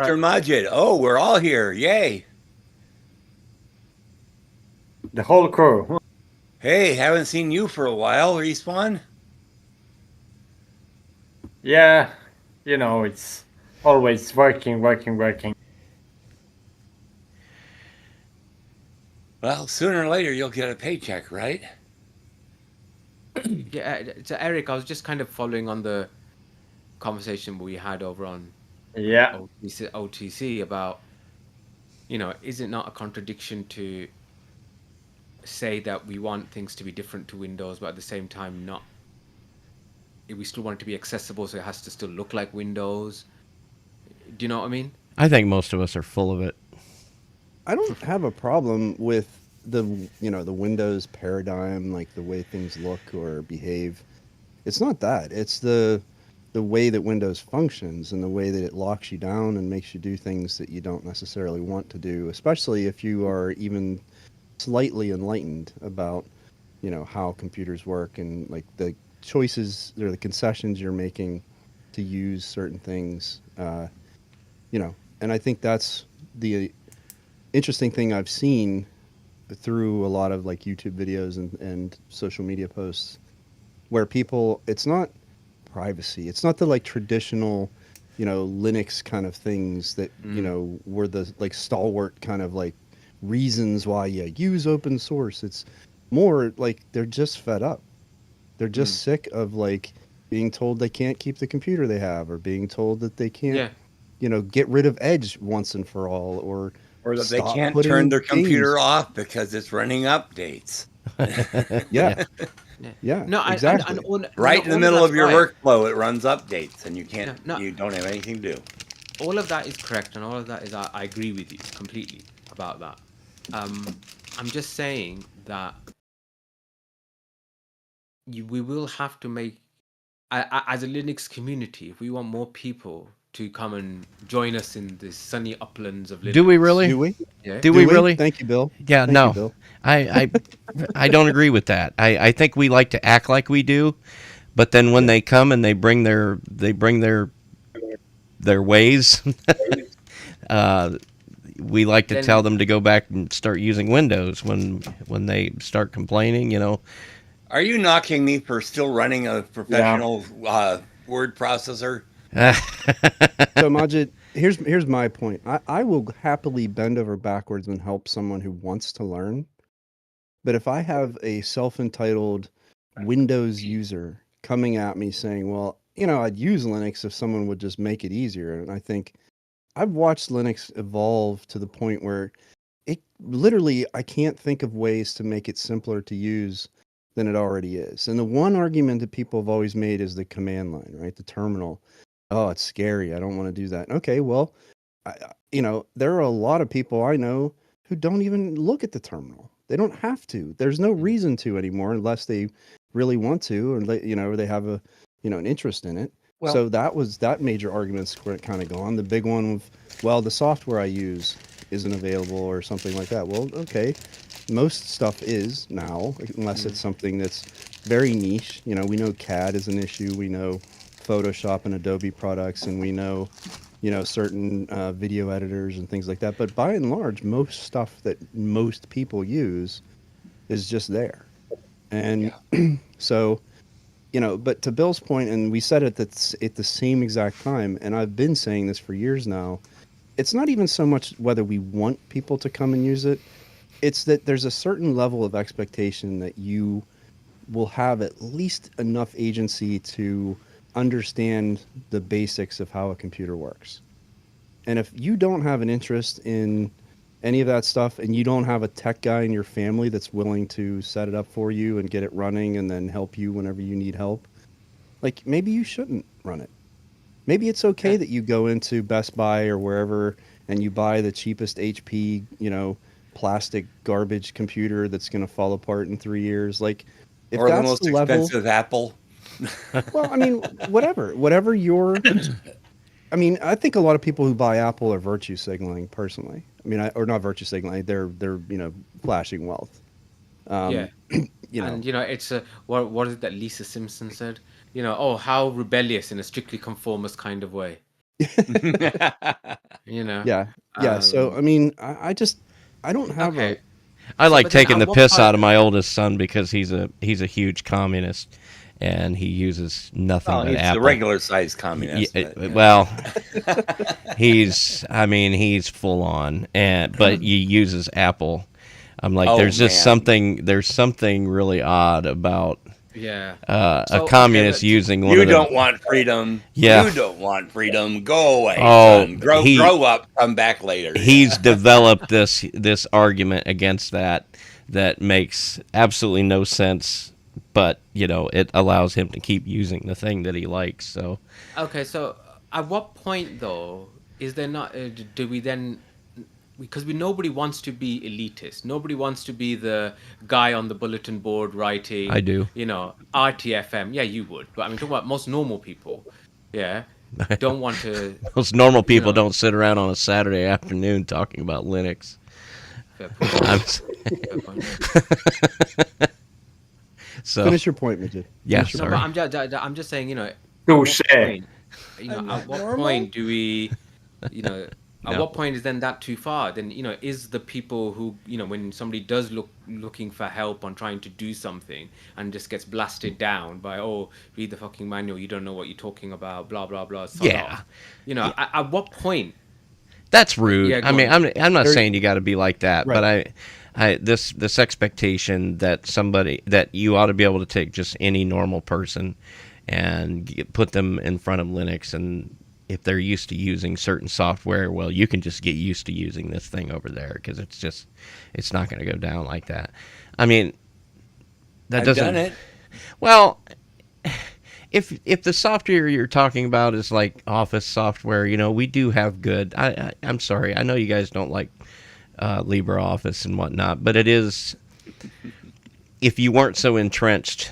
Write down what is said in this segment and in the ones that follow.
Mr. Majid. Oh, we're all here. Yay. The whole crew. Hey, haven't seen you for a while, Respawn. Yeah, it's always working. Well, sooner or later you'll get a paycheck, right? Yeah, so Eric, I was just kind of following on the conversation we had over on Yeah, OTC about, is it not a contradiction to say that we want things to be different to Windows, but at the same time not, we still want it to be accessible, so it has to still look like Windows. Do you know what I mean? I think most of us are full of it. I don't have a problem with the Windows paradigm, like the way things look or behave. It's not that. It's the way that Windows functions and the way that it locks you down and makes you do things that you don't necessarily want to do, especially if you are even slightly enlightened about, how computers work and like the choices or the concessions you're making to use certain things. And I think that's the interesting thing I've seen through a lot of like YouTube videos and social media posts where people, it's not privacy. It's not the like traditional, Linux kind of things that, were the like stalwart kind of like reasons why you use open source. It's more like they're just fed up. They're just sick of like being told they can't keep the computer they have or being told that they can't, Yeah. get rid of Edge once and for all or Or that they stop can't putting turn their games. computer off because it's running updates. Yeah. Yeah. Yeah, No, exactly. Right in the all middle that's of your right. workflow, it runs updates, and you can't. No. You don't have anything to do. All of that is correct, and all of that is I agree with you completely about that. I'm just saying that we will have to make, as a Linux community, if we want more people to come and join us in the sunny uplands of Linux. Do we really? Do we? Yeah. Do we really? Thank you, Bill. Yeah, Thank no. you, Bill. I don't agree with that. I think we like to act like we do, but then when they come and they bring their ways, we like to tell them to go back and start using Windows when they start complaining. Are you knocking me for still running a professional word processor? So, Majid, here's my point. I will happily bend over backwards and help someone who wants to learn. But if I have a self-entitled Windows user coming at me saying, well, I'd use Linux if someone would just make it easier. And I think I've watched Linux evolve to the point where it literally, I can't think of ways to make it simpler to use than it already is. And the one argument that people have always made is the command line, right? The terminal. Oh, it's scary. I don't want to do that. Okay, well, there are a lot of people I know who don't even look at the terminal. They don't have to. There's no reason to anymore unless they really want to, or they have an interest in it. Well, So that major argument's kind of gone. The big one of, well, the software I use isn't available or something like that. Well, okay, most stuff is now, unless it's something that's very niche. We know CAD is an issue. We know Photoshop and Adobe products, and we know, certain video editors and things like that. But by and large, most stuff that most people use is just there. And so, but to Bill's point, and we said it at the same exact time, and I've been saying this for years now, it's not even so much whether we want people to come and use it, it's that there's a certain level of expectation that you will have at least enough agency to understand the basics of how a computer works. And if you don't have an interest in any of that stuff and you don't have a tech guy in your family that's willing to set it up for you and get it running and then help you whenever you need help, like maybe you shouldn't run it. Maybe it's okay that you go into Best Buy or wherever and you buy the cheapest HP, plastic garbage computer that's going to fall apart in 3 years. Like, if or the that's most the level, expensive Apple. well, I mean, whatever your, I mean, I think a lot of people who buy Apple are virtue signaling personally. I mean, or not virtue signaling, they're flashing wealth. Yeah. And it's what is it that Lisa Simpson said? Oh, how rebellious in a strictly conformist kind of way. You know. Yeah. So I mean, I don't have Okay. I So, like but then taking at the what piss point- out of my oldest son because he's a huge communist, and he uses nothing Well, but he's the Apple. regular sized communist. Yeah, But, well, he's full on, but he uses Apple. I'm like, Oh, there's just man. there's something really odd about Yeah. a So, okay, communist but using one You of the. don't want freedom. Yeah. You don't want freedom. Go away, Oh, son. Grow up. Come back later. He's Yeah. developed this argument against that makes absolutely no sense, but it allows him to keep using the thing that he likes. So okay, so at what point though is there not? Do we then? Because nobody wants to be elitist. Nobody wants to be the guy on the bulletin board writing. I do. RTFM. Yeah, you would. But I mean, talking about most normal people. Yeah, don't want to. Most normal You people know, don't sit around on a Saturday afternoon talking about Linux. fair point. I'm, Fair point. so Finish your point, Midget. yeah, Finish your No, sorry. but I'm just saying. At what Touche. point, I'm at not what normal. point do we, at No. what point is then that too far? Then is the people who when somebody does looking for help on trying to do something and just gets blasted down by read the fucking manual, you don't know what you're talking about, blah blah blah. Sod Yeah. off. At what point? That's rude. Yeah, I go mean, on. I'm not There's- saying you got to be like that, Right. but this expectation that you ought to be able to take just any normal person and put them in front of Linux, and if they're used to using certain software, well, you can just get used to using this thing over there because it's not going to go down like that. I mean, that I've doesn't. done it. Well, if the software you're talking about is like Office software, we do have good. I'm sorry, I know you guys don't like LibreOffice and whatnot, but it is. If you weren't so entrenched,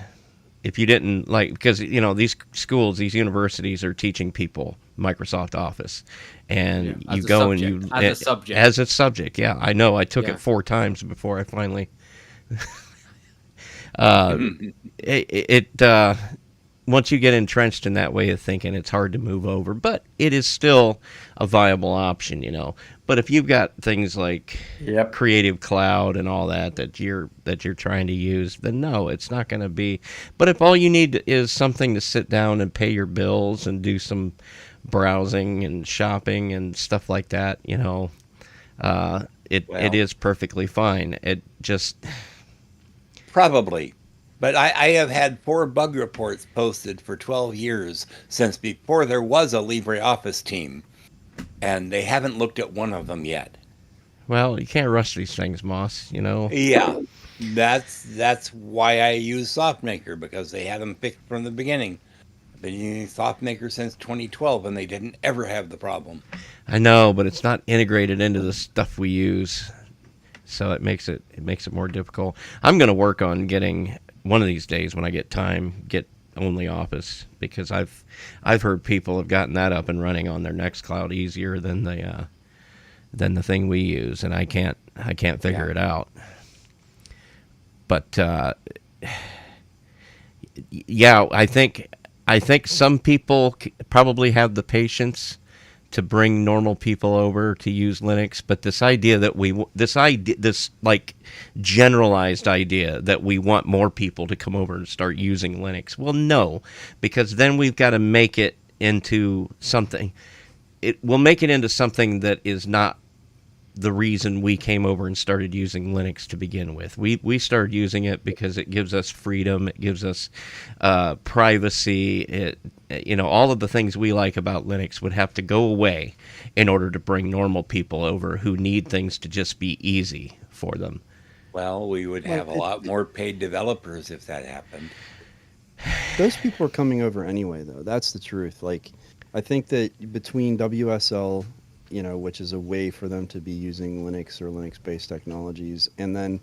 if you didn't like, because these schools, these universities are teaching people Microsoft Office, and As you a go and subject, you as a subject. as a subject. Yeah, I know. I took Yeah. it 4 times before I finally. Once you get entrenched in that way of thinking, it's hard to move over, but it is still a viable option, But if you've got things like Yep. Creative Cloud and all that you're trying to use, then no, it's not going to be. But if all you need is something to sit down and pay your bills and do some browsing and shopping and stuff like that, it is perfectly fine. It just Probably. But I have had 4 bug reports posted for 12 years since before there was a LibreOffice team. And they haven't looked at one of them yet. well, you can't rush these things, Moss. Yeah. That's why I use SoftMaker, because they had them fixed from the beginning. I've been using SoftMaker since 2012 and they didn't ever have the problem. I know, but it's not integrated into the stuff we use, so it makes it more difficult. I'm going to work on getting one of these days when I get time, get only Office, because I've heard people have gotten that up and running on their Nextcloud easier than the thing we use, and I can't figure it out. But yeah, I think some people probably have the patience to bring normal people over to use Linux, but this like generalized idea that we want more people to come over and start using Linux. Well, no, because then we've got to make it into something. We'll make it into something that is not the reason we came over and started using Linux to begin with. We started using it because it gives us freedom, it gives us privacy. All of the things we like about Linux would have to go away in order to bring normal people over who need things to just be easy for them. Well, we would have a lot more paid developers if that happened. Those people are coming over anyway, though. That's the truth. Like, I think that between WSL, which is a way for them to be using Linux or Linux-based technologies, and then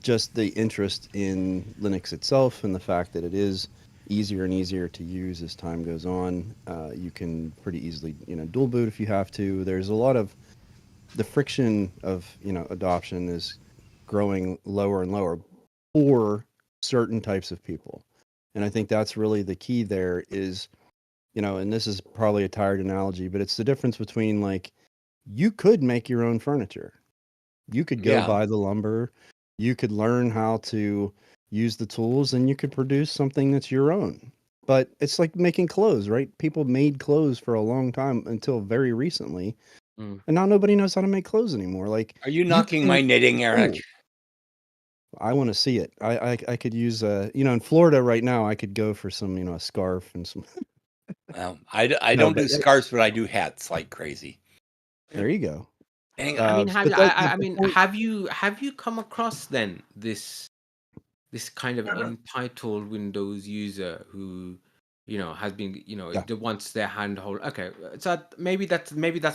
just the interest in Linux itself and the fact that it is easier and easier to use as time goes on. You can pretty easily, dual boot if you have to. There's a lot of the friction of, adoption is growing lower and lower for certain types of people. And I think that's really the key there is and this is probably a tired analogy, but it's the difference between like you could make your own furniture. You could go Yeah. buy the lumber, you could learn how to use the tools, and you could produce something that's your own. But it's like making clothes, right? People made clothes for a long time until very recently, Mm. and now nobody knows how to make clothes anymore. Like, Are you you knocking can my make knitting, Eric? tools. I want to see it. I could use in Florida right now, I could go for some, a scarf and some. Well, I No, don't but do scarves, but I do hats like crazy. there you go. Dang, I mean, But that, I the mean, point, have you come across then this kind of entitled Windows user who, has been, yeah. wants their handhold. Okay, so maybe that's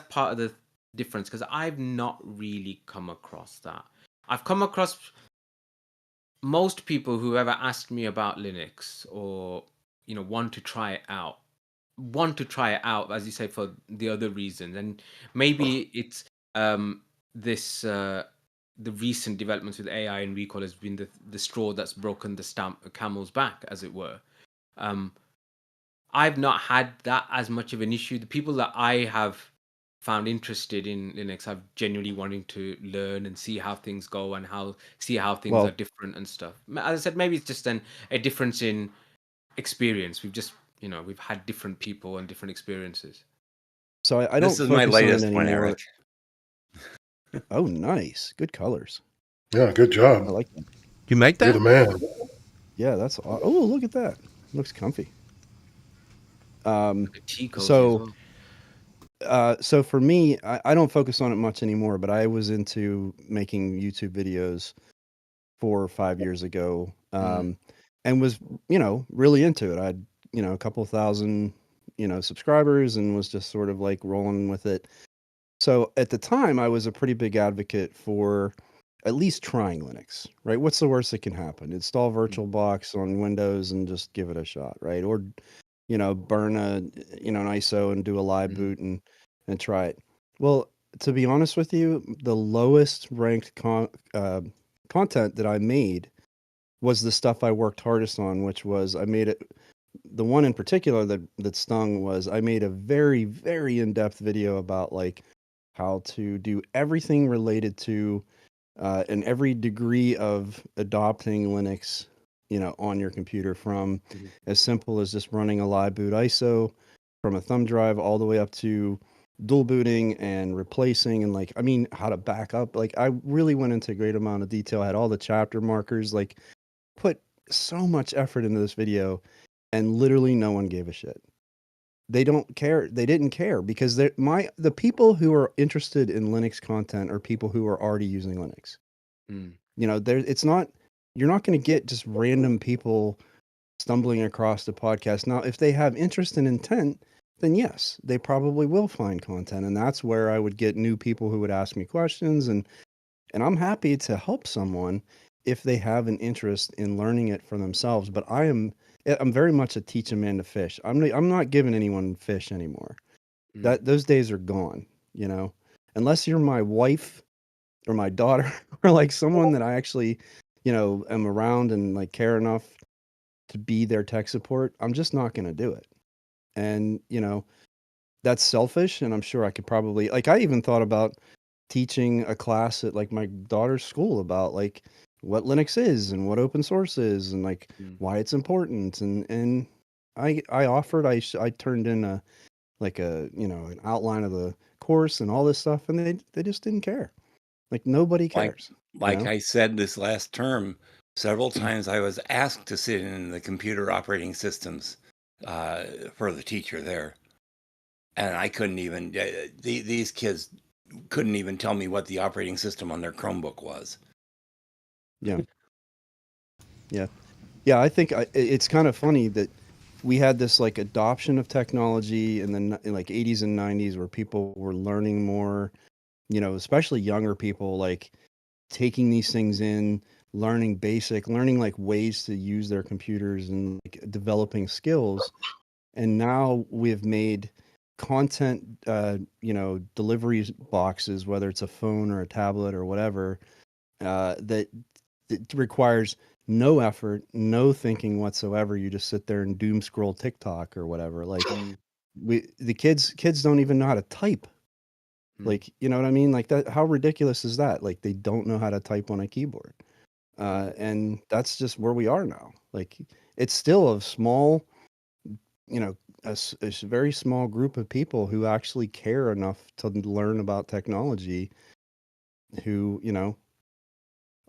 part of the difference because I've not really come across that. I've come across most people who ever asked me about Linux or want to try it out, as you say, for the other reasons, and maybe it's this the recent developments with AI and recall has been the straw that's broken the camel's back, as it were. um I've not had that as much of an issue. The people that I have found interested in Linux have genuinely wanting to learn and see how things go and see how things are Well, different and stuff. As I said, maybe it's just then a difference in experience. We've just, we've had different people and different experiences. so I this don't is my focus on it latest one, anymore. Eric. Oh, nice, good colors. Yeah, good job. I like that. You make You're that? the man. Yeah, that's. Oh, look at that. Looks comfy. Tea cozy as So well. so for me, I don't focus on it much anymore, but I was into making YouTube videos 4 or 5 years ago, and was, really into it. I had, a couple thousand, subscribers, and was just sort of like rolling with it. So at the time, I was a pretty big advocate for at least trying Linux, right? What's the worst that can happen? Install VirtualBox on Windows and just give it a shot, right? Or, burn an ISO and do a live boot and try it. Well, to be honest with you, the lowest ranked content that I made was the stuff I worked hardest on, which was I made it. The one in particular that stung was I made a very, very in-depth video about like how to do everything related to and every degree of adopting Linux, on your computer, from as simple as just running a live boot ISO from a thumb drive all the way up to dual booting and replacing, and like, I mean, how to back up. Like, I really went into a great amount of detail. I had all the chapter markers, like put so much effort into this video, and literally no one gave a shit. They don't care. They didn't care because the people who are interested in Linux content are people who are already using Linux. It's not, you're not going to get just random people stumbling across the podcast. Now, if they have interest and intent, then yes, they probably will find content, and that's where I would get new people who would ask me questions, and I'm happy to help someone if they have an interest in learning it for themselves. But I'm very much a teach a man to fish. I'm not giving anyone fish anymore. Those days are gone, unless you're my wife or my daughter or like someone that I actually, am around and like care enough to be their tech support. I'm just not going to do it. And, that's selfish. And I'm sure I could probably, like, I even thought about teaching a class at like my daughter's school about like what Linux is and what open source is and like why it's important. And I offered, I turned in an outline of the course and all this stuff, and they just didn't care. Like, nobody cares. Like I said this last term, several times I was asked to sit in the computer operating systems for the teacher there. And I couldn't even, these kids couldn't even tell me what the operating system on their Chromebook was. Yeah. Yeah, I think it's kind of funny that we had this like adoption of technology in the like 80s and 90s where people were learning more, especially younger people, like taking these things in, learning like ways to use their computers and like developing skills. And now we've made content, delivery boxes, whether it's a phone or a tablet or whatever, that requires no effort, no thinking whatsoever. You just sit there and doom scroll TikTok or whatever. Like, the kids don't even know how to type. Hmm. Like, you know what I mean? Like that, how ridiculous is that? Like they don't know how to type on a keyboard. And that's just where we are now. Like it's still a small, you know, a very small group of people who actually care enough to learn about technology, who, you know,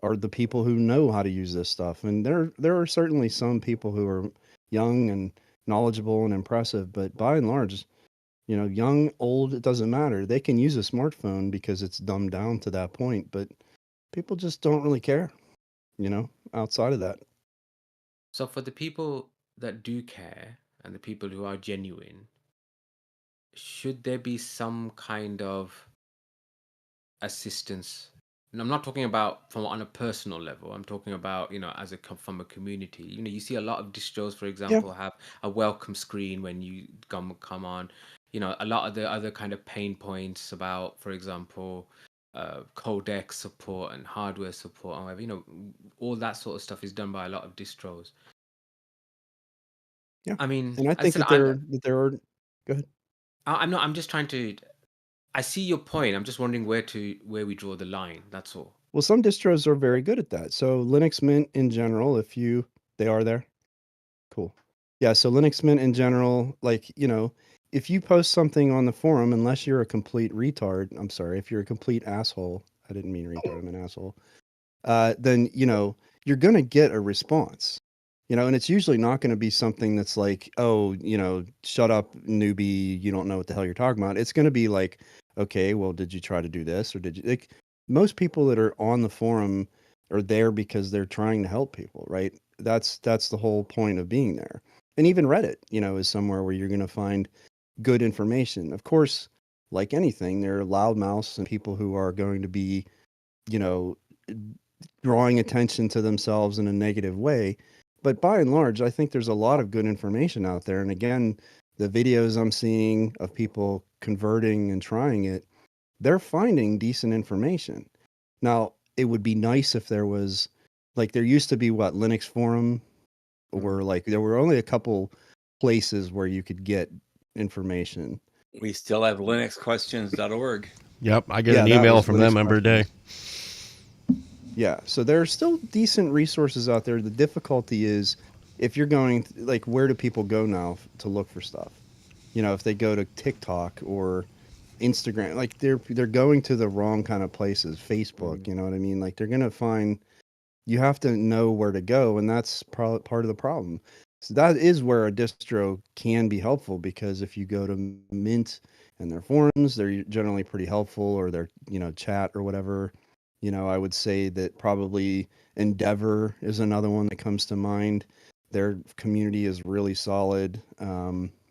are the people who know how to use this stuff. And there are certainly some people who are young and knowledgeable and impressive, but by and large, you know, young, old, it doesn't matter. They can use a smartphone because it's dumbed down to that point, but people just don't really care, you know, outside of that. So for the people that do care and the people who are genuine, should there be some kind of assistance? And I'm not talking about from on a personal level. I'm talking about, as from a community. You see a lot of distros, for Yeah. example, have a welcome screen when you come on. A lot of the other kind of pain points about, for example, codec support and hardware support and whatever, all that sort of stuff is done by a lot of distros. Yeah. I mean, And I as I think said, that there are, go ahead. I'm not. I'm just trying to. I see your point. I'm just wondering where we draw the line. That's all. Well, some distros are very good at that. So Linux Mint in general, they are there. Cool. Yeah, so Linux Mint in general, like, you know, if you post something on the forum, unless you're a complete retard, I'm sorry, if you're a complete asshole, I didn't mean retard, I'm an asshole, then, you know, you're going to get a response, you know, and it's usually not going to be something that's like, oh, you know, shut up, newbie, you don't know what the hell you're talking about. It's going to be like, okay, well, did you try to do this or did you, like, most people that are on the forum are there because they're trying to help people, right? That's the whole point of being there. And even Reddit, you know, is somewhere where you're going to find good information. Of course, like anything, there are loudmouths and people who are going to be, you know, drawing attention to themselves in a negative way. But by and large, I think there's a lot of good information out there. And again, the videos I'm seeing of people converting and trying it, they're finding decent information. Now, it would be nice if there was, like, there used to be what, Linux Forum, or like there were only a couple places where you could get information. We still have linuxquestions.org. Yep, I get Yeah, an that email was from Linux them every day. Yeah, so there are still decent resources out there. The difficulty is if you're going, like, where do people go now to look for stuff? You know, if they go to TikTok or Instagram, like they're going to the wrong kind of places. Facebook, you know what I mean? Like they're gonna find, you have to know where to go, and that's part of the problem. So that is where a distro can be helpful, because if you go to Mint and their forums, they're generally pretty helpful, or their, you know, chat or whatever. You know, I would say that probably Endeavor is another one that comes to mind. Their community is really solid.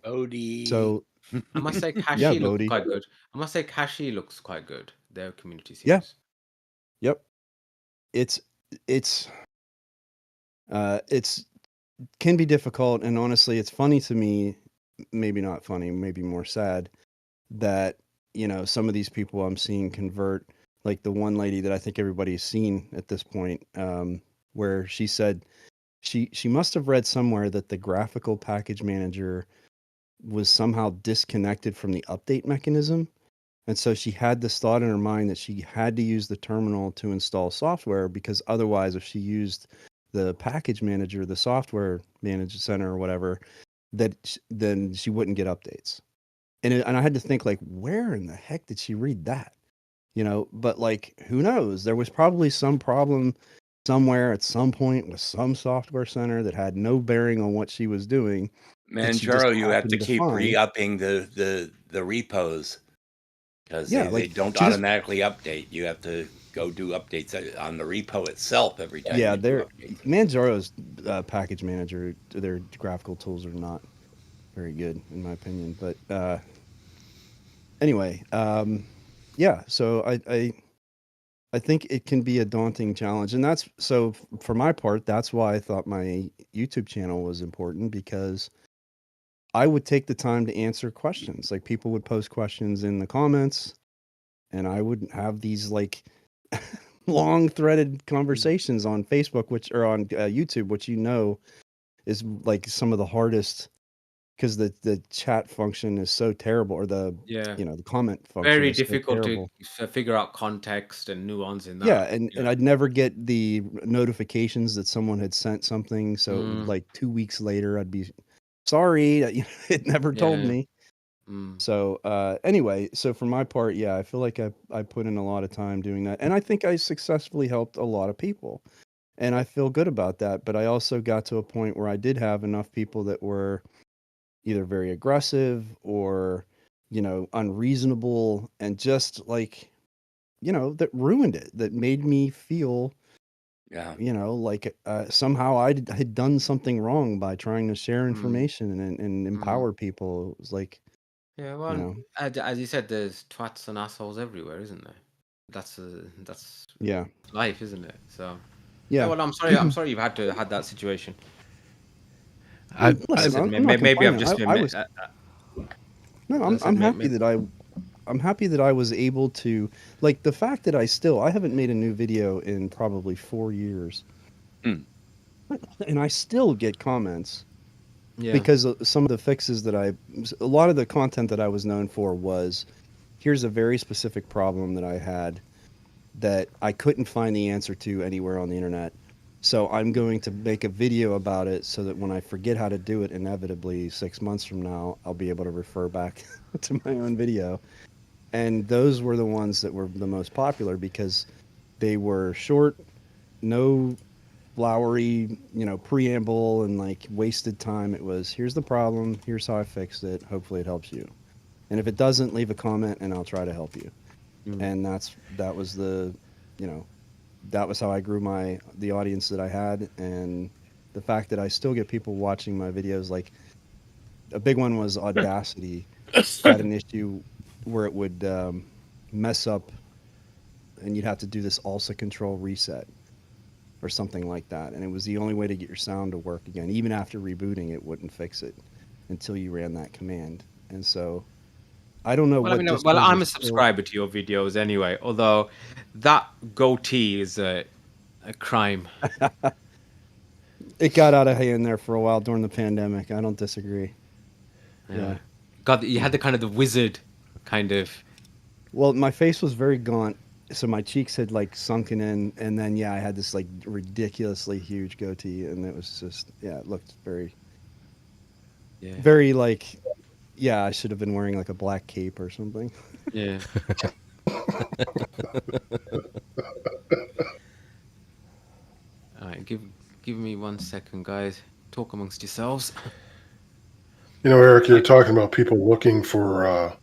Odie. So I must say, yeah, Kashi looks Bodhi. quite good. I must say, Kashi looks quite good. Their community Yeah. seems. Yep. It's it's it's can be difficult, and honestly, it's funny to me, maybe not funny, maybe more sad, that, you know, some of these people I'm seeing convert, like the one lady that I think everybody's seen at this point, where she said she must have read somewhere that the graphical package manager was somehow disconnected from the update mechanism. And so she had this thought in her mind that she had to use the terminal to install software, because otherwise, if she used the package manager, the software management center or whatever, then she wouldn't get updates. And I had to think, like, where in the heck did she read that? You know, but like, who knows? There was probably some problem somewhere at some point with some software center that had no bearing on what she was doing, that she just Manjaro, you have to happened to keep find. re-upping the repos, because Yeah, they like don't she just, automatically update. You have to go do updates on the repo itself every time yeah, you do their updates. Manjaro's package manager, their graphical tools are not very good in my opinion. But anyway, yeah. So I think it can be a daunting challenge, and that's so for my part. That's why I thought my YouTube channel was important, because I would take the time to answer questions. Like people would post questions in the comments, and I would have these like long threaded conversations on Facebook, which or on YouTube, which, you know, is like some of the hardest because the chat function is so terrible, or the Yeah. the comment function Very is so difficult to terrible. figure out context and nuance in Yeah, that. and Yeah. I'd never get the notifications that someone had sent something, so it would, Mm, like 2 weeks later I'd be sorry, it never told yeah. me. Mm, So anyway, so for my part, yeah, I feel like I put in a lot of time doing that, and I think I successfully helped a lot of people, and I feel good about that. But I also got to a point where I did have enough people that were either very aggressive or unreasonable, and just like that ruined it, that made me feel Yeah. like somehow had done something wrong by trying to share mm, information and mm. empower people. It was like, Yeah, you well, know, as you said, there's twats and assholes everywhere, isn't there? That's yeah, life, isn't it? So, yeah. yeah. Well, I'm sorry. I'm sorry you've had that situation. I Listen, Listen, I'm not maybe I've complaining. just been. I was no, As I I'm said, happy that I'm happy that I was able to, like, the fact that I haven't made a new video in probably 4 years, Mm. and I still get comments yeah. because some of the fixes that a lot of the content that I was known for was, here's a very specific problem that I had that I couldn't find the answer to anywhere on the internet. So I'm going to make a video about it so that when I forget how to do it, inevitably 6 months from now, I'll be able to refer back to my own video. And those were the ones that were the most popular because they were short, no flowery, preamble and like wasted time. It was, here's the problem, here's how I fixed it. Hopefully it helps you. And if it doesn't, leave a comment and I'll try to help you. Mm. And that was you know, that was how I grew the audience that I had. And the fact that I still get people watching my videos, like a big one was Audacity had an issue where it would mess up, and you'd have to do this ALSA control reset or something like that. And it was the only way to get your sound to work again. Even after rebooting, it wouldn't fix it until you ran that command. And so I don't know Well, I what mean, well, Discord I'm was a still. subscriber to your videos anyway. Although that goatee is a crime. It got out of hand there for a while during the pandemic. I don't disagree. Yeah. Yeah. God, you had the kind of the wizard kind of. Well, my face was very gaunt, so my cheeks had like sunken in, and then yeah, I had this like ridiculously huge goatee, and it was just, yeah, it looked very, Yeah. very like, yeah, I should have been wearing like a black cape or something. Yeah. All right, give me 1 second, guys. Talk amongst yourselves. Eric, you're talking about people looking for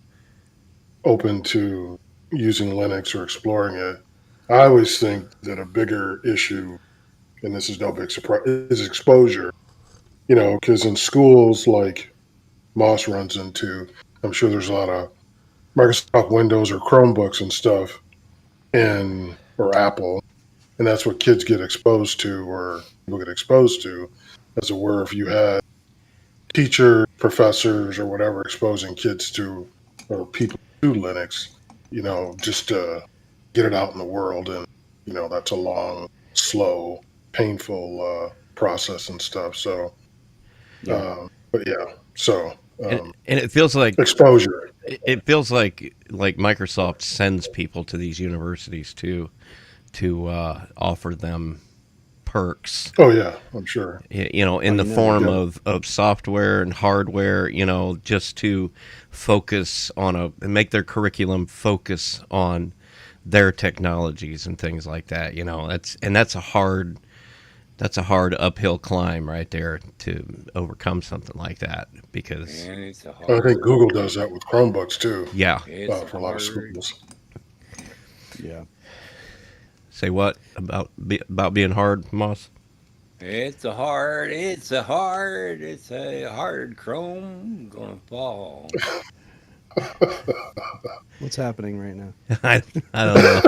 open to using Linux or exploring it. I always think that a bigger issue, and this is no big surprise, is exposure. Because in schools like Moss runs into, I'm sure there's a lot of Microsoft Windows or Chromebooks and stuff, or Apple, and that's what kids get exposed to, or people get exposed to, as it were. If you had teachers, professors, or whatever exposing kids to, or people to Linux, just to get it out in the world. And, that's a long, slow, painful process and stuff. So, Yeah. but yeah, so and it feels like exposure. Microsoft sends people to these universities to offer them perks, Oh, yeah, I'm sure. in the know, form Yeah. of software and hardware, just to focus on make their curriculum focus on their technologies and things like that. That's a hard uphill climb right there to overcome something like that because And it's a I think Google hard. does that with Chromebooks too, yeah. It's for a lot of hard. schools. Yeah. Say what about being hard, Moss? It's a hard chrome gonna fall. What's happening right now? I don't know.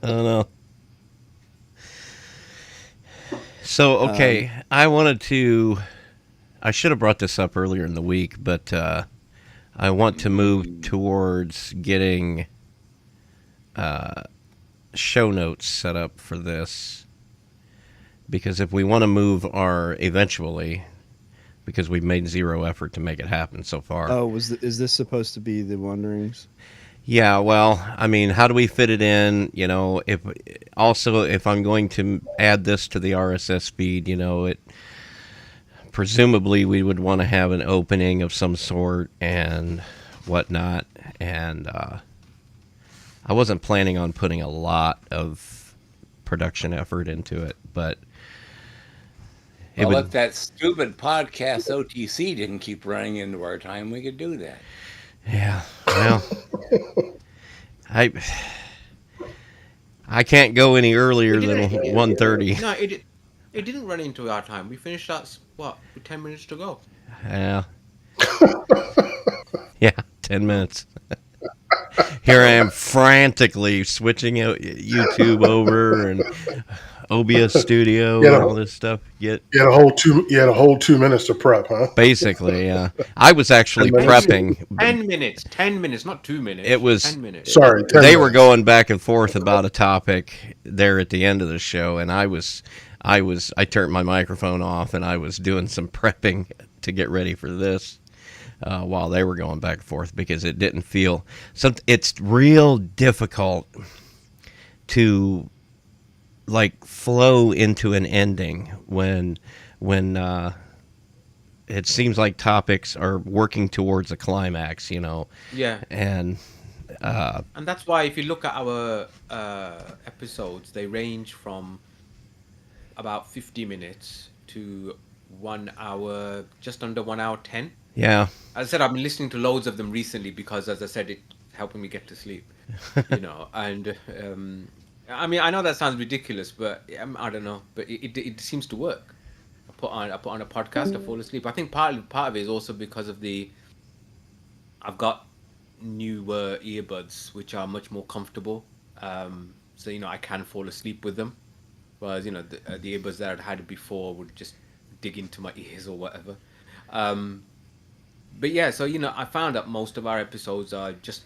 I don't know. So okay, I should have brought this up earlier in the week, but I want to move towards getting show notes set up for this, because if we want to move eventually because we've made zero effort to make it happen so far. Oh, is this supposed to be the Wanderings? Yeah, well, I mean, how do we fit it in? If I'm going to add this to the RSS feed, it presumably we would want to have an opening of some sort and whatnot. And I wasn't planning on putting a lot of production effort into it, but if that stupid podcast OTC didn't keep running into our time, we could do that. Yeah, well, I can't go any earlier than 1:30. No, it didn't run into our time. We finished at with 10 minutes to go. Yeah. Yeah, 10 minutes. Here I am frantically switching out YouTube over and OBS Studio and all this stuff. You had a whole 2 minutes to prep, huh? Basically, yeah. I was actually prepping. 10 minutes. 10 minutes, not 2 minutes. It was 10 minutes. Sorry, 10 They minutes. were going back and forth about a topic there at the end of the show, and I turned my microphone off and I was doing some prepping to get ready for this. While they were going back and forth, because it didn't feel it's real difficult to like flow into an ending when it seems like topics are working towards a climax, Yeah. and that's why if you look at our episodes, they range from about 50 minutes to 1 hour, just under 1 hour 10. yeah. As I said, I've been listening to loads of them recently because, as I said, it's helping me get to sleep. And I mean, I know that sounds ridiculous, but I don't know. But it seems to work. I put on a podcast, I fall asleep. I think part of it is also because of I've got newer earbuds which are much more comfortable, so I can fall asleep with them. Whereas the earbuds that I'd had before would just dig into my ears or whatever. But yeah, so I found that most of our episodes are just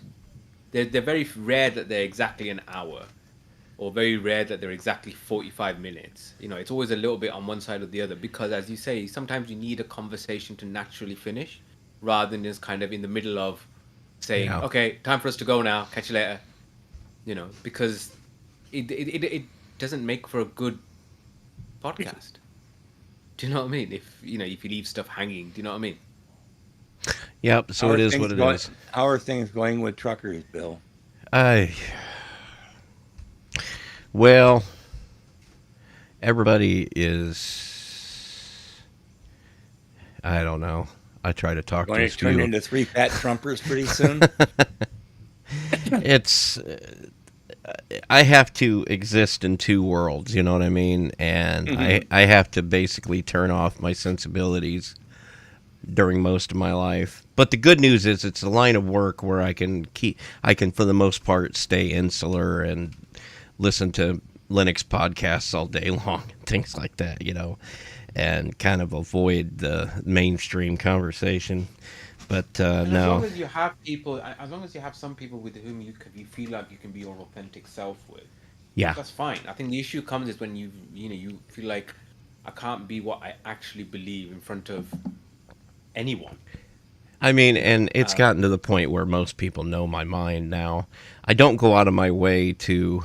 they're very rare that they're exactly an hour, or very rare that they're exactly 45 minutes. It's always a little bit on one side or the other, because as you say, sometimes you need a conversation to naturally finish, rather than just kind of in the middle of saying, Yeah. okay, time for us to go now, catch you later. Because it doesn't make for a good podcast. Do you know what I mean? If you leave stuff hanging, do you know what I mean? Yep. So it is what it is. How are things going with truckers, Bill? Well, everybody is. I don't know. I try to talk Going to to turn into 3 fat Trumpers pretty soon? It's. I have to exist in two worlds, you know what I mean? And I have to basically turn off my sensibilities during most of my life. But the good news is it's a line of work where I can for the most part stay insular and listen to Linux podcasts all day long and things like that, and kind of avoid the mainstream conversation. But And no. as long as you have people, as long as you have some people with whom you feel like you can be your authentic self with, Yeah. that's fine. I think the issue comes is when you feel like I can't be what I actually believe in front of anyone. I mean, and it's gotten to the point where most people know my mind now. I don't go out of my way to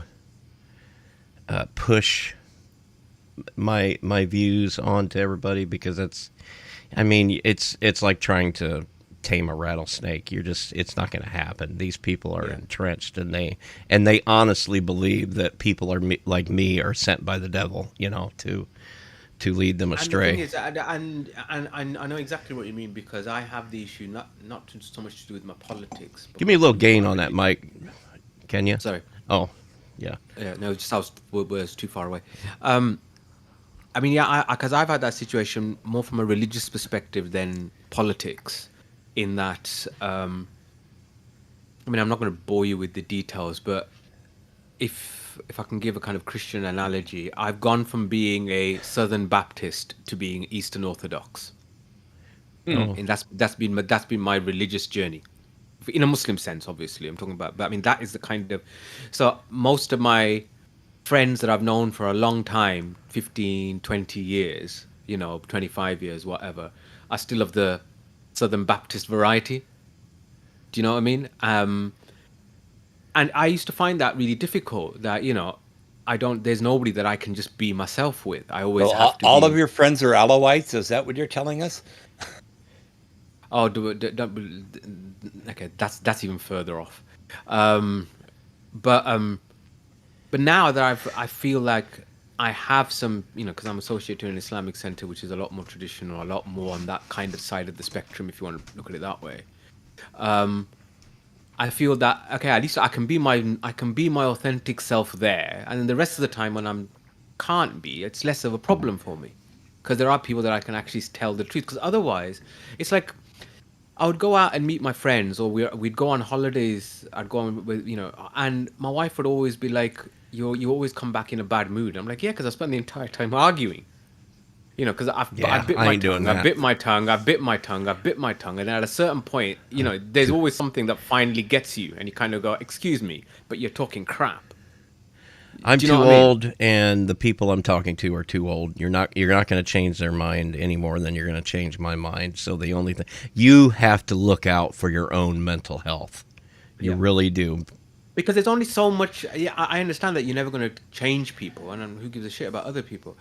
push my views onto everybody, because it's like trying to tame a rattlesnake. It's not going to happen. These people are entrenched, and they honestly believe that people like me are sent by the devil, to lead them astray. And the thing is, and I know exactly what you mean, because I have the issue not so much to do with my politics. But Give me a little gain on that mic, can you? Sorry. Oh, yeah. No, just I was too far away. I mean, because I've had that situation more from a religious perspective than politics, in that, I mean, I'm not going to bore you with the details, but if I can give a kind of Christian analogy, I've gone from being a Southern Baptist to being Eastern Orthodox, and that's been my religious journey, in a Muslim sense, obviously. I'm talking about, but I mean, that is the kind of. So most of my friends that I've known for a long time, 15, 20 years, 25 years, whatever, are still of the Southern Baptist variety. Do you know what I mean? And I used to find that really difficult. That there's nobody that I can just be myself with. I always So have to all be. of your friends are Alawites. Is that what you're telling us? Oh, okay, that's even further off. Um, but now that I feel like I have some, because I'm associated to an Islamic center, which is a lot more traditional, a lot more on that kind of side of the spectrum, if you want to look at it that way. I feel that okay, at least I can be my authentic self there, and then the rest of the time when I'm can't be, it's less of a problem for me, because there are people that I can actually tell the truth. Because otherwise, it's like I would go out and meet my friends, or we'd go on holidays. I'd go on with and my wife would always be like, "You always come back in a bad mood." I'm like, "Yeah, because I spent the entire time arguing." Because I Yeah, bit I my ain't doing tongue, I that. bit my tongue, I bit my tongue, I bit my tongue, and at a certain point, there's always something that finally gets you, and you kind of go, "Excuse me, but you're talking crap." I'm Do you know too what I mean? old, and the people I'm talking to are too old. You're not going to change their mind any more than you're going to change my mind. So the only thing you have to look out for your own mental health. You Yeah. really do. Because there's only so much. Yeah, I understand that you're never going to change people, and who gives a shit about other people?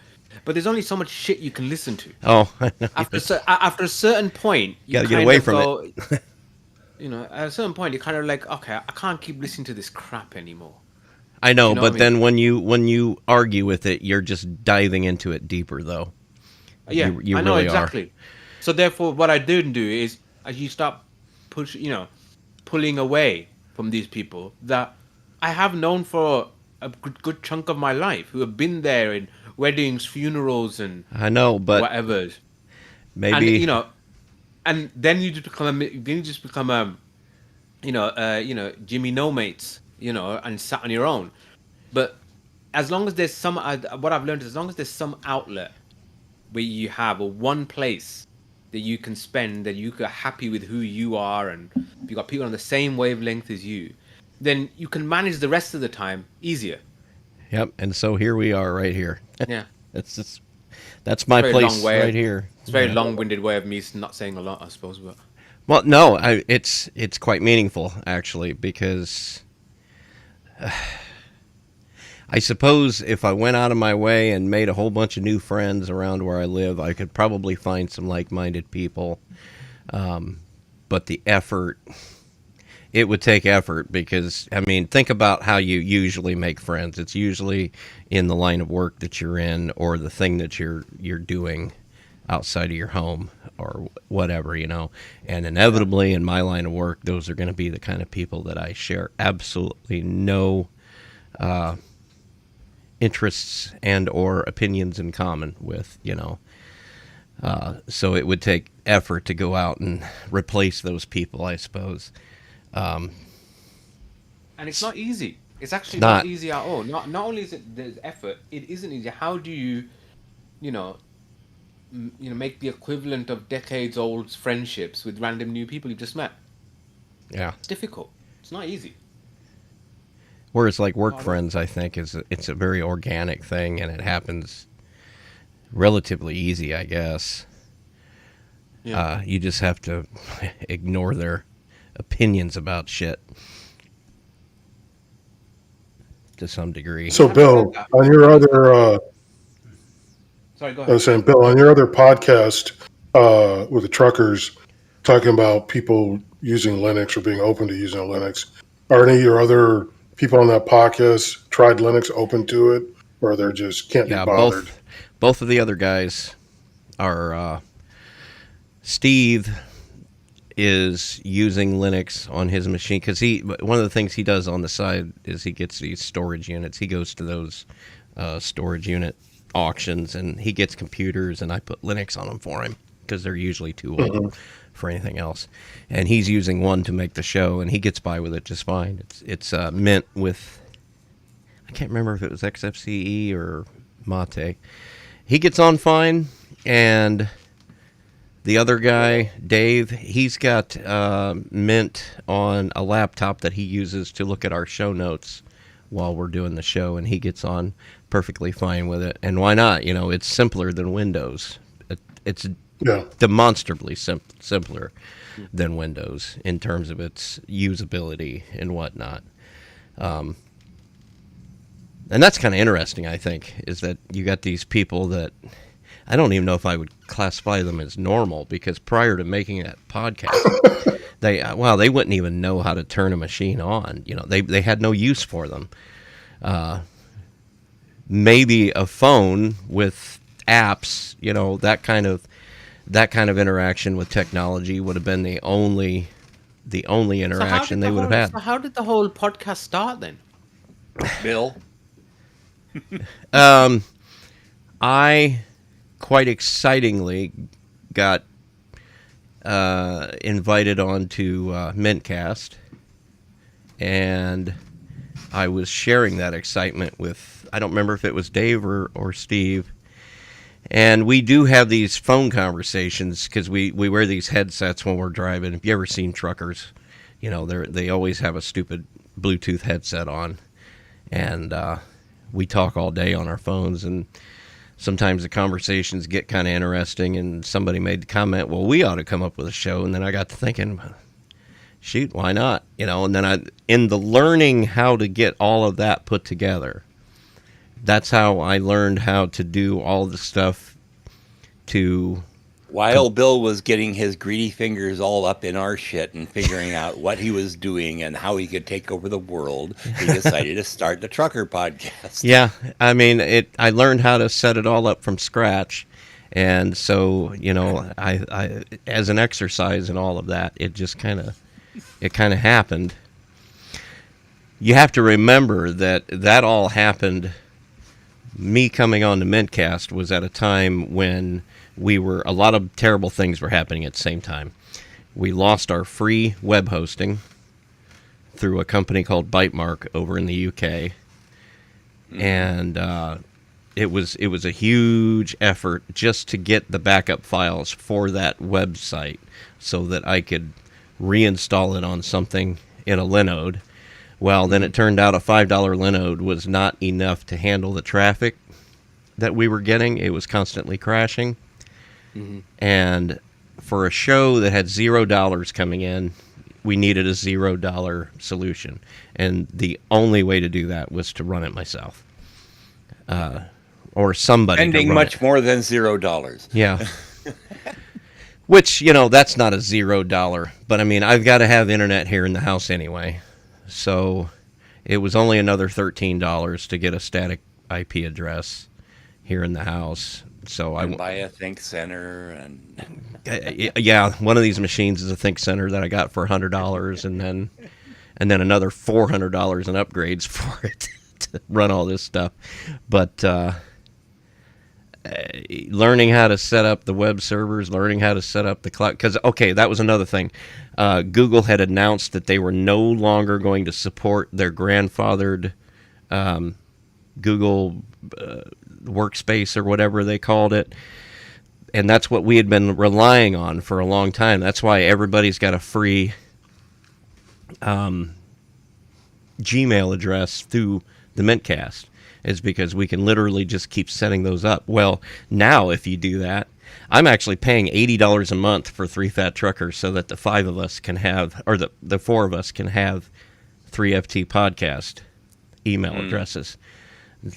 But there's only so much shit you can listen to. Oh, I know. After a certain point, you Gotta get kind away of from go. At a certain point, you're kind of like, okay, I can't keep listening to this crap anymore. I Do know, you know what but I mean? then when you argue with it, you're just diving into it deeper, though. Yeah, You I know really are. exactly. So therefore, what I didn't do is, as you start pulling away from these people that I have known for a good chunk of my life, who have been there in weddings, funerals, and I know, but whatever. And maybe and then you just become Jimmy No Mates, and sat on your own. But as long as there's some, what I've learned is as long as there's some outlet where you have, or one place that you can spend, that you are happy with who you are, and if you've got people on the same wavelength as you, then you can manage the rest of the time easier. yep. And so here we are, right here. Yeah. That's my Very long place way. right here. It's a very long-winded way of me not saying a lot, I suppose, but Well, no, it's quite meaningful actually because I suppose if I went out of my way and made a whole bunch of new friends around where I live, I could probably find some like-minded people. But the effort, it would take effort because, I mean, think about how you usually make friends. It's usually in the line of work that you're in or the thing that you're doing outside of your home or whatever, And inevitably in my line of work, those are going to be the kind of people that I share absolutely no interests and or opinions in common with, so it would take effort to go out and replace those people, I suppose. and it's not easy. It's actually Not. not easy at all. Not only is it there's effort, it isn't easy. How do you, you know, make the equivalent of decades old friendships with random new people you've just met? Yeah. It's difficult. It's not easy. Whereas like work friends, I think it's a very organic thing and it happens relatively easy, I guess. Yeah. You just have to ignore their opinions about shit to some degree. So, Bill, on your other, Sorry, go I ahead. was saying, Bill, on your other podcast with the truckers, talking about people using Linux or being open to using Linux, are any of your other people on that podcast tried Linux, open to it, or they're just can't be Yeah, bothered? both of the other guys are Steve is using Linux on his machine because one of the things he does on the side is he gets these storage units. He goes to those storage unit auctions and he gets computers, and I put Linux on them for him because they're usually too old for anything else. And he's using one to make the show, and he gets by with it just fine. It's Mint with, I can't remember if it was XFCE or Mate. He gets on fine, and the other guy, Dave, he's got Mint on a laptop that he uses to look at our show notes while we're doing the show, and he gets on perfectly fine with it. And why not? It's simpler than Windows. It's Yeah. demonstrably simpler than Windows in terms of its usability and whatnot. And that's kind of interesting, I think, is that you got these people that I don't even know if I would classify them as normal, because prior to making that podcast, they wouldn't even know how to turn a machine on. You know, they had no use for them. Maybe a phone with apps, you know, that kind of interaction with technology would have been the only interaction they would have had. So how did the whole podcast start then? Bill? I quite excitingly got invited onto mintCast, and I was sharing that excitement with, I don't remember if it was Dave or Steve. And we do have these phone conversations because we wear these headsets when we're driving. Have you ever seen truckers? You know, they always have a stupid Bluetooth headset on. And we talk all day on our phones. And sometimes the conversations get kind of interesting. And somebody made the comment, well, we ought to come up with a show. And then I got to thinking, shoot, why not? You know, and then in the learning how to get all of that put together, that's how I learned how to do all the stuff to... While Bill was getting his greedy fingers all up in our shit and figuring out what he was doing and how he could take over the world, he decided to start the Trucker Podcast. Yeah, I mean, I learned how to set it all up from scratch. And so, you know, I as an exercise and all of that, it just kind of happened. You have to remember that all happened... Me coming on to mintCast was at a time when a lot of terrible things were happening at the same time. We lost our free web hosting through a company called Bytemark over in the UK. And it was a huge effort just to get the backup files for that website so that I could reinstall it on something in a Linode. Well, then it turned out a $5 Linode was not enough to handle the traffic that we were getting. It was constantly crashing. Mm-hmm. And for a show that had $0 coming in, we needed a $0 solution. And the only way to do that was to run it myself. Or somebody. Spending much more than $0. Yeah. Which, you know, that's not a $0. But, I mean, I've got to have internet here in the house anyway. So it was only another $13 to get a static IP address here in the house. So I buy a Think Center and yeah, one of these machines is a Think Center that I got for $100, and then another $400 in upgrades for it to run all this stuff. But learning how to set up the web servers, learning how to set up the cloud. Because, okay, that was another thing. Google had announced that they were no longer going to support their grandfathered Google Workspace or whatever they called it. And that's what we had been relying on for a long time. That's why everybody's got a free Gmail address through the mintCast. Is because we can literally just keep setting those up. Well, now if you do that, I'm actually paying $80 a month for 3 Fat Truckers so that the 5 of us can have, or the 4 of us can have 3FT podcast email addresses.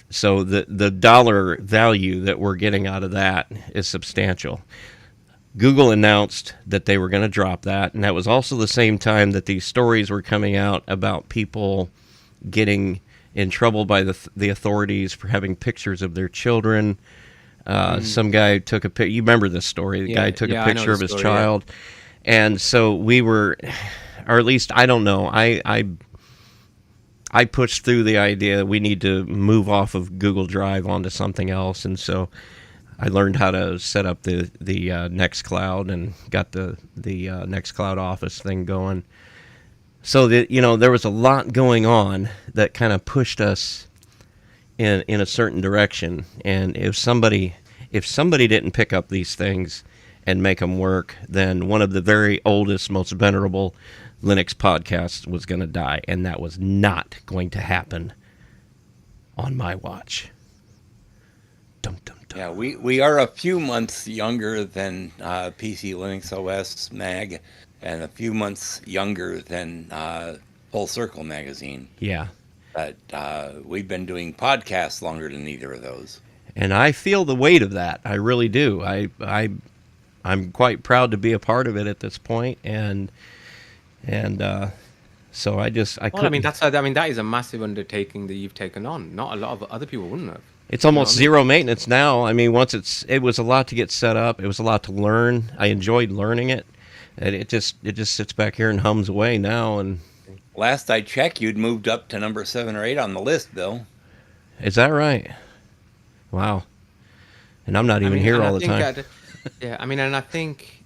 So the dollar value that we're getting out of that is substantial. Google announced that they were going to drop that, and that was also the same time that these stories were coming out about people getting in trouble by the authorities for having pictures of their children. Some guy took a picture. You remember this story? The guy took a picture of his child. Yeah. And so we were, or at least, I don't know, I pushed through the idea we need to move off of Google Drive onto something else. And so I learned how to set up the NextCloud and got the NextCloud Office thing going. So that, you know, there was a lot going on that kind of pushed us in a certain direction. And if somebody didn't pick up these things and make them work, then one of the very oldest, most venerable Linux podcasts was going to die, and that was not going to happen on my watch. Dum, dum, dum. Yeah, we are a few months younger than PC Linux OS Mag, and a few months younger than Full Circle magazine. Yeah. But we've been doing podcasts longer than either of those. And I feel the weight of that. I really do. I'm quite proud to be a part of it at this point, and so I Well, couldn't. that is a massive undertaking that you've taken on. Not a lot of other people wouldn't have. It's almost You know zero maintenance now. I mean, it was a lot to get set up. It was a lot to learn. I enjoyed learning it, and it just sits back here and hums away now. And Last I checked, you'd moved up to number 7 or 8 on the list, Bill. is that right? Wow. And I'm not even here all the time. Yeah, I mean, and I think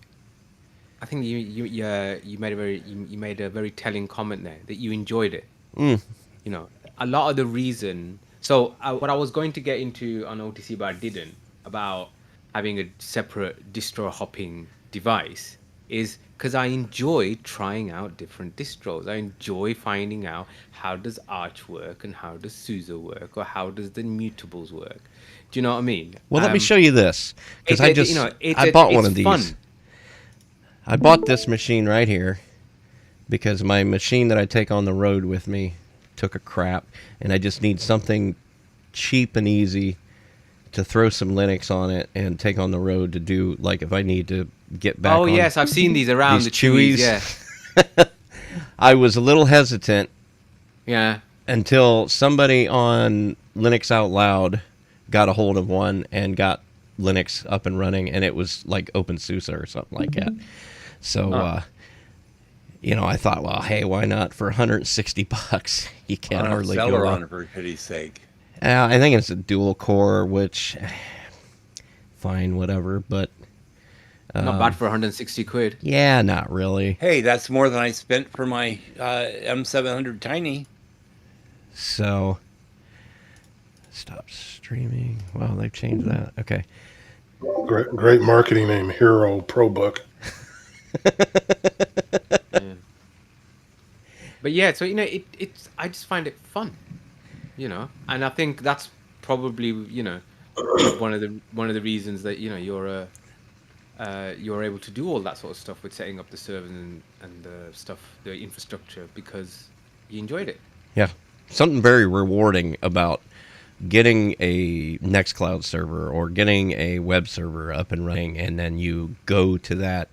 you made a very telling comment there that you enjoyed it. Mm. You know, a lot of the reason. So what I was going to get into on OTC, but I didn't, about having a separate distro hopping device, is because I enjoy trying out different distros. I enjoy finding out how does Arch work and how does SUSE work, or how does the mutables work. Do you know what I mean? Well, let me show you this, because I bought one of these. Fun. I bought this machine right here because my machine that I take on the road with me took a crap, and I just need something cheap and easy to throw some Linux on it and take on the road to do, like, if I need to get back. Oh on yes, I've seen these around these the Chewies. Yeah, I was a little hesitant yeah. until somebody on Linux Out Loud got a hold of one and got Linux up and running, and it was like OpenSUSE or something like that. So, I thought, well, hey, why not for $160? You can't hardly go Seller wrong. on, for pity's sake. I think it's a dual core, which, fine, whatever, but Not bad for 160 quid. yeah, not really. Hey, that's more than I spent for my M700 Tiny. So, stop streaming. Wow, they've changed that. Okay. Great marketing name, Hero ProBook. Yeah. But yeah, so it's I just find it fun, and I think that's probably one of the reasons that you're able to do all that sort of stuff with setting up the servers and the stuff, the infrastructure, because you enjoyed it. Yeah. Something very rewarding about getting a Nextcloud server or getting a web server up and running, and then you go to that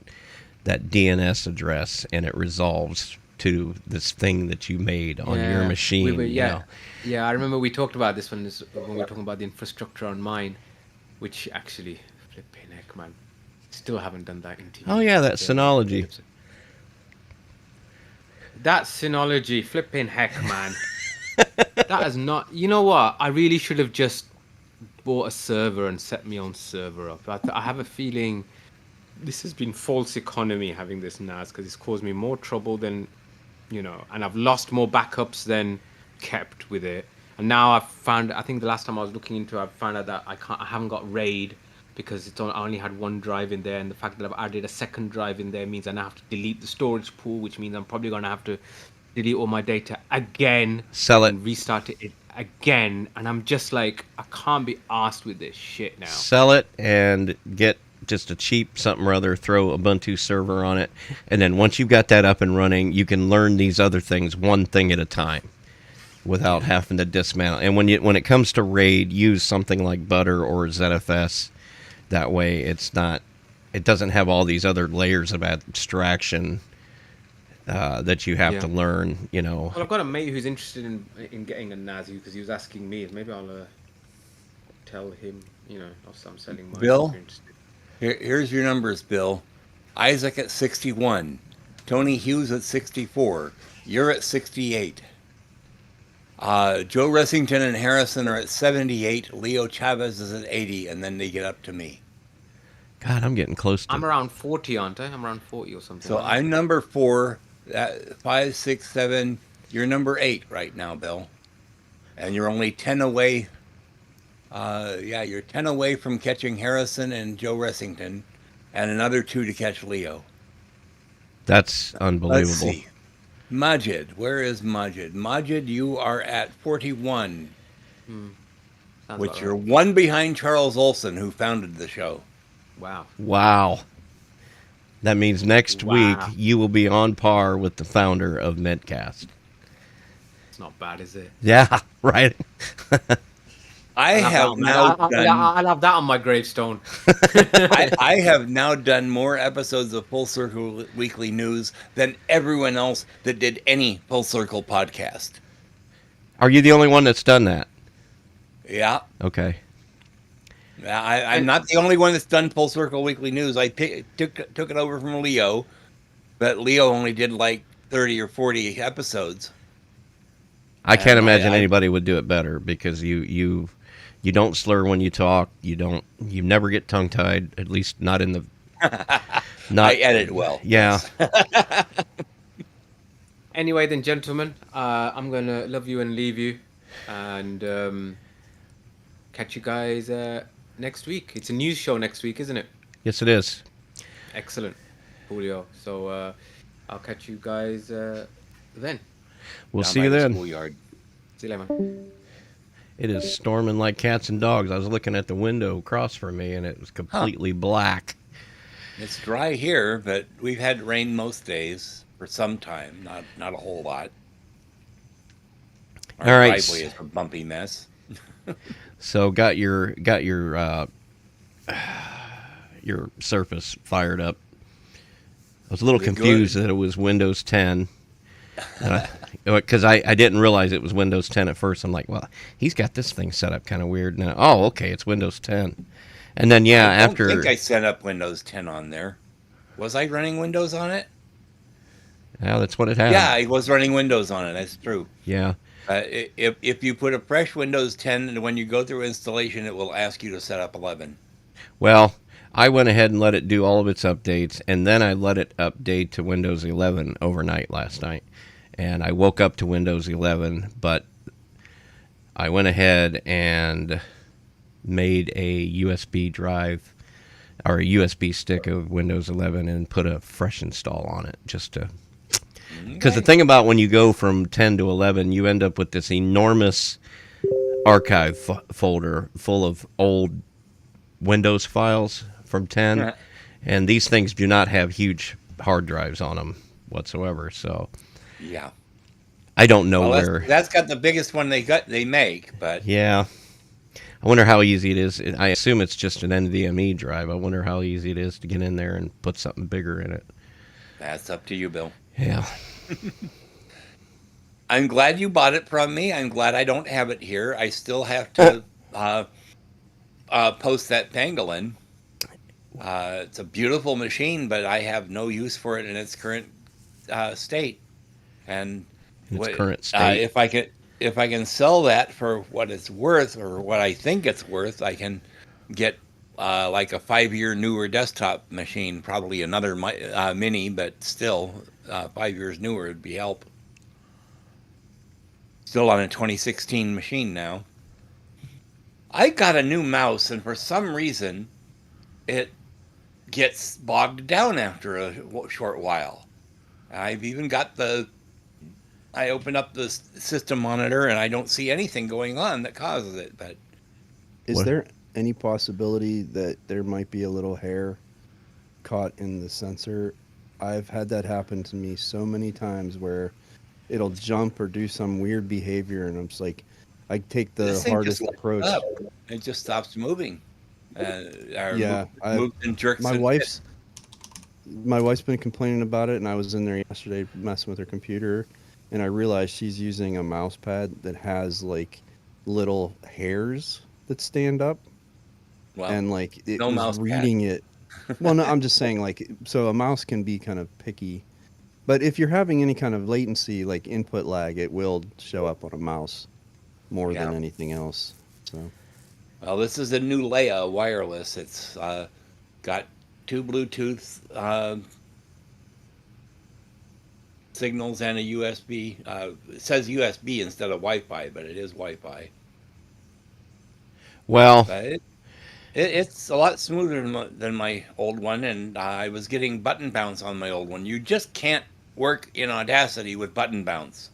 DNS address and it resolves to this thing that you made on your machine. Yeah, I remember we talked about this when we were talking about the infrastructure on mine, which actually, flipping heck, man, still haven't done that into. Oh yeah, that Synology. That Synology, flipping heck, man. That is not. You know what? I really should have just bought a server and set my own server up. I have a feeling this has been false economy having this NAS, because it's caused me more trouble than, and I've lost more backups than kept with it. And now I think the last time I was looking into it, I found out that I haven't got RAID because I only had one drive in there, and the fact that I've added a second drive in there means I now have to delete the storage pool, which means I'm probably going to have to delete all my data again, Sell it. and restart it again, and I'm just like, I can't be arsed with this shit now. Sell it and get just a cheap something or other, throw a Ubuntu server on it, and then once you've got that up and running, you can learn these other things one thing at a time without having to dismantle. And when it comes to RAID, use something like Butter or ZFS. That way it doesn't have all these other layers of abstraction that you have to learn, Well, I've got a mate who's interested in getting a NAS because he was asking me. Maybe I'll tell him, I'm selling mine. Bill? Here's your numbers, Bill. Isaac at 61. Tony Hughes at 64. You're at 68. Joe Ressington and Harrison are at 78. Leo Chavez is at 80, and then they get up to me. God, I'm getting close to... I'm around 40, aren't I? I'm around 40 or something. So I'm number 4. 5, 6, 7. You're number 8 right now, Bill. And you're only 10 away. You're 10 away from catching Harrison and Joe Ressington, and another 2 to catch Leo. That's unbelievable. Let's see. Majid, where is Majid? Majid, you are at 41. Sounds which about you're right. one behind Charles Olson, who founded the show. Wow. Wow. That means next week Wow. you will be on par with the founder of mintCast. It's not bad, is it? Yeah, right. I I'll have that have on my, now done. I'll have that on my gravestone. I have now done more episodes of Full Circle Weekly News than everyone else that did any Full Circle podcast. Are you the only one that's done that? Yeah, Okay. I'm not the only one that's done Full Circle Weekly News. I took it over from Leo, but Leo only did like 30 or 40 episodes. I can't And imagine anybody would do it better because you don't slur when you talk. You never get tongue tied. At least not in the. Not I edit well. Yeah. Anyway, then, gentlemen, I'm going to love you and leave you. And catch you guys next week. It's a news show next week, isn't it? Yes, it is. Excellent, Julio. So I'll catch you guys then. We'll Down see by you the then. schoolyard. See you later, man. It is storming like cats and dogs. I was looking at the window across from me, and it was completely black. It's dry here, but we've had rain most days for some time. Not a whole lot. Our All right. driveway is a bumpy mess. So got your Surface fired up. I was a little Is it confused good? that it was Windows 10. Because I didn't realize it was Windows 10 at first. I'm like, well, he's got this thing set up kind of weird. And then, oh, okay, it's Windows 10. And then, yeah, I don't after... think I set up Windows 10 on there. Was I running Windows on it? Yeah, that's what it had. Yeah, I was running Windows on it. That's true. Yeah. If you put a fresh Windows 10, and when you go through installation, it will ask you to set up 11. Well, I went ahead and let it do all of its updates, and then I let it update to Windows 11 overnight last night. And I woke up to Windows 11, but I went ahead and made a USB drive or a USB stick of Windows 11 and put a fresh install on it just to... Because the thing about when you go from 10 to 11, you end up with this enormous archive folder full of old Windows files from 10. Yeah. And these things do not have huge hard drives on them whatsoever. So Yeah. I don't know Well, where... that's got the biggest one they make, but Yeah. I wonder how easy it is. I assume it's just an NVMe drive. I wonder how easy it is to get in there and put something bigger in it. that's up to you, Bill. Yeah. I'm glad you bought it from me. I'm glad I don't have it here. I still have to post that pangolin. It's a beautiful machine, but I have no use for it in its current state. And In its current state. if I can sell that for what it's worth or what I think it's worth, I can get like a 5-year newer desktop machine, probably another mini, but still 5 years newer would be help. Still on a 2016 machine now. I got a new mouse, and for some reason, it gets bogged down after a short while. I've even got I open up the system monitor, and I don't see anything going on that causes it. But Is What? there any possibility that there might be a little hair caught in the sensor? I've had that happen to me so many times where it'll jump or do some weird behavior, and I'm just like, I take the this thing hardest just lights approach. up. It just stops moving. Yeah, moves and jerks. My and wife's been complaining about it, and I was in there yesterday messing with her computer, and I realized she's using a mouse pad that has like little hairs that stand up, well, and like it no was mouse pad. reading it. Well, no, I'm just saying, like, so a mouse can be kind of picky, but if you're having any kind of latency, like input lag, it will show up on a mouse more than Yeah. anything else. So Well, this is a new Leia wireless. It's got 2 Bluetooth signals and a USB. It says USB instead of Wi-Fi, but it is Wi-Fi. Well, But it's a lot smoother than my old one, and I was getting button bounce on my old one. You just can't work in Audacity with button bounce.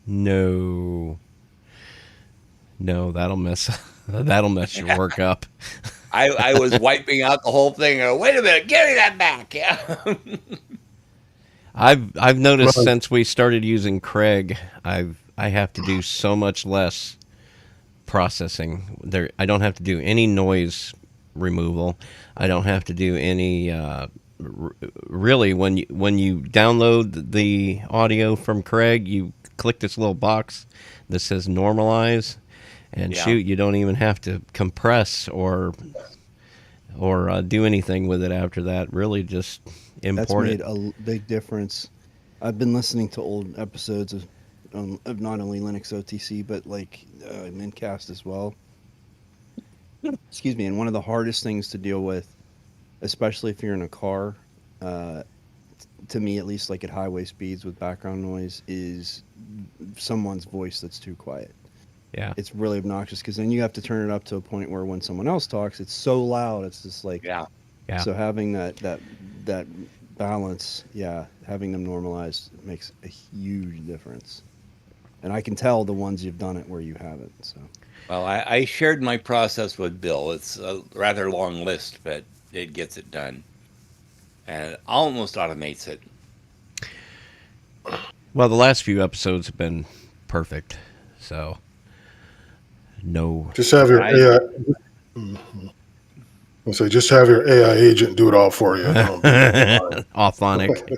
no. No, that'll mess your work up. I was wiping out the whole thing. Wait a minute, give me that back. Yeah. I've noticed Right. since we started using Craig, I have to do so much less processing. I don't have to do any noise removal. I don't have to do any really when you download the audio from Craig, you click this little box that says normalize, and Yeah. shoot, you don't even have to compress or do anything with it after that. Really, just That's import made it. a big difference. I've been listening to old episodes of not only Linux OTC but like mintCast as well. Excuse me. And one of the hardest things to deal with, especially if you're in a car, uh, to me at least, like at highway speeds with background noise, is someone's voice that's too quiet. Yeah, It's really obnoxious because then you have to turn it up to a point where when someone else talks, it's so loud. It's just like, Yeah. yeah. So having that balance, yeah, having them normalized makes a huge difference. And I can tell the ones you've done it where you haven't. So Well, I shared my process with Bill. It's a rather long list, but it gets it done. And it almost automates it. Well, the last few episodes have been perfect. So, no. Just have your I- AI. I'll say, just have your AI agent do it all for you. Auphonic.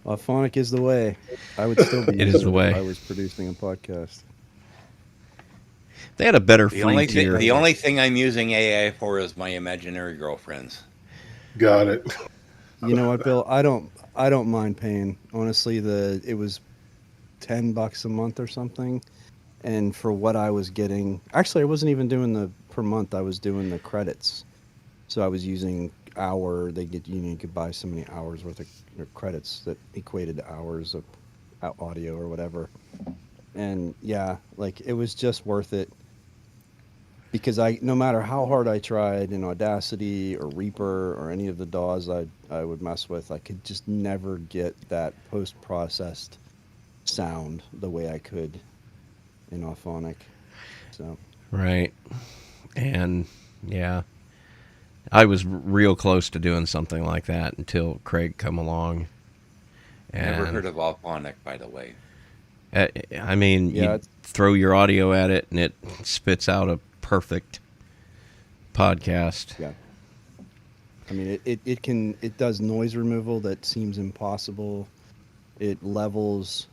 Auphonic is the way. I would still be It is using the way. if I was producing a podcast. They had a better The free only tier. the only thing I'm using AI for is my imaginary girlfriends. Got it. You know what, Bill? I don't mind paying. Honestly, it was $10 a month or something. And for what I was getting, actually I wasn't even doing the per month, I was doing the credits. So I was using you could buy so many hours worth of credits that equated to hours of audio or whatever. And yeah, like it was just worth it because no matter how hard I tried in Audacity or Reaper or any of the DAWs I would mess with, I could just never get that post-processed sound the way I could in Auphonic. So Right. And, yeah. I was real close to doing something like that until Craig come along. Never And, heard of Alphonic, by the way. I mean, Yeah, you it's- throw your audio at it and it spits out a perfect podcast. yeah. I mean, it does noise removal that seems impossible. It levels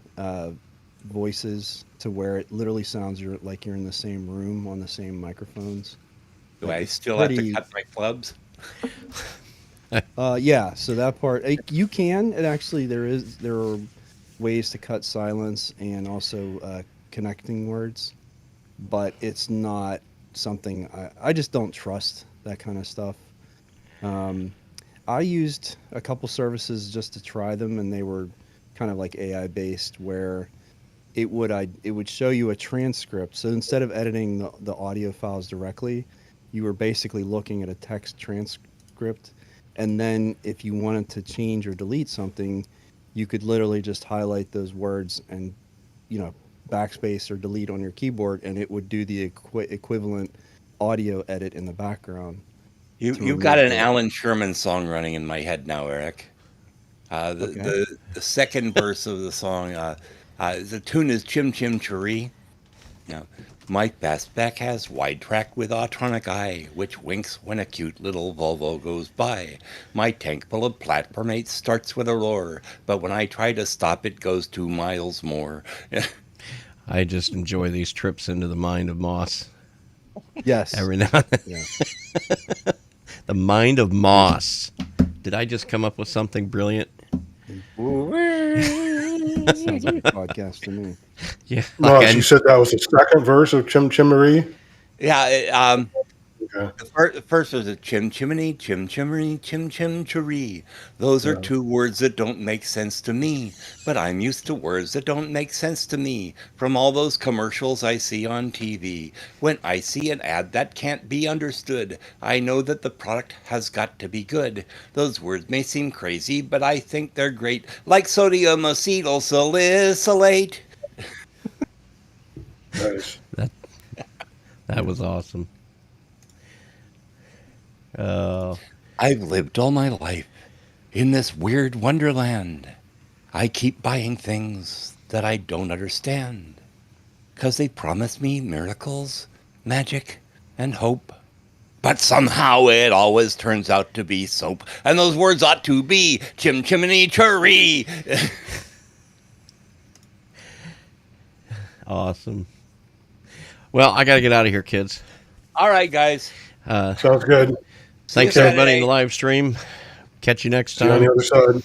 voices to where it literally sounds like you're in the same room on the same microphones. Do Like, I it's still have to pretty- cut my clubs? Yeah, so that part you can. It actually there are ways to cut silence and also connecting words, but it's not something I just don't trust that kind of stuff. I used a couple services just to try them, and they were kind of like AI based, where it would show you a transcript. So instead of editing the audio files directly, you were basically looking at a text transcript, and then if you wanted to change or delete something, you could literally just highlight those words and backspace or delete on your keyboard, and it would do the equivalent audio edit in the background. You've got remove an the- Alan Sherman song running in my head now, Eric. Okay. The second verse of the song, the tune is Chim Chim Cheree. Now, my fastback has wide track with Autronic eye, which winks when a cute little Volvo goes by. My tank full of platform 8 starts with a roar, but when I try to stop it goes 2 miles more. I just enjoy these trips into the mind of Moss Yes. every now and then. Yeah. The mind of Moss. Did I just come up with something brilliant? Sounds like a podcast to me. Yeah. Moss, you said that was the second verse of Chim Chimmery? Yeah, Okay. the first was a chim chimney, chim chimney, chim chim cheree. Those are Yeah. 2 words that don't make sense to me, but I'm used to words that don't make sense to me from all those commercials I see on TV. When I see an ad that can't be understood, I know that the product has got to be good. Those words may seem crazy, but I think they're great, like sodium acetyl salicylate. Nice. That was awesome. I've lived all my life in this weird wonderland. I keep buying things that I don't understand, 'cause they promise me miracles, magic, and hope. But somehow it always turns out to be soap. And those words ought to be chim chimney cherry. Awesome. Well, I got to get out of here, kids. All right, guys. Sounds good. Thanks you everybody in Saturday. the live stream. Catch you next See you on time. the other side.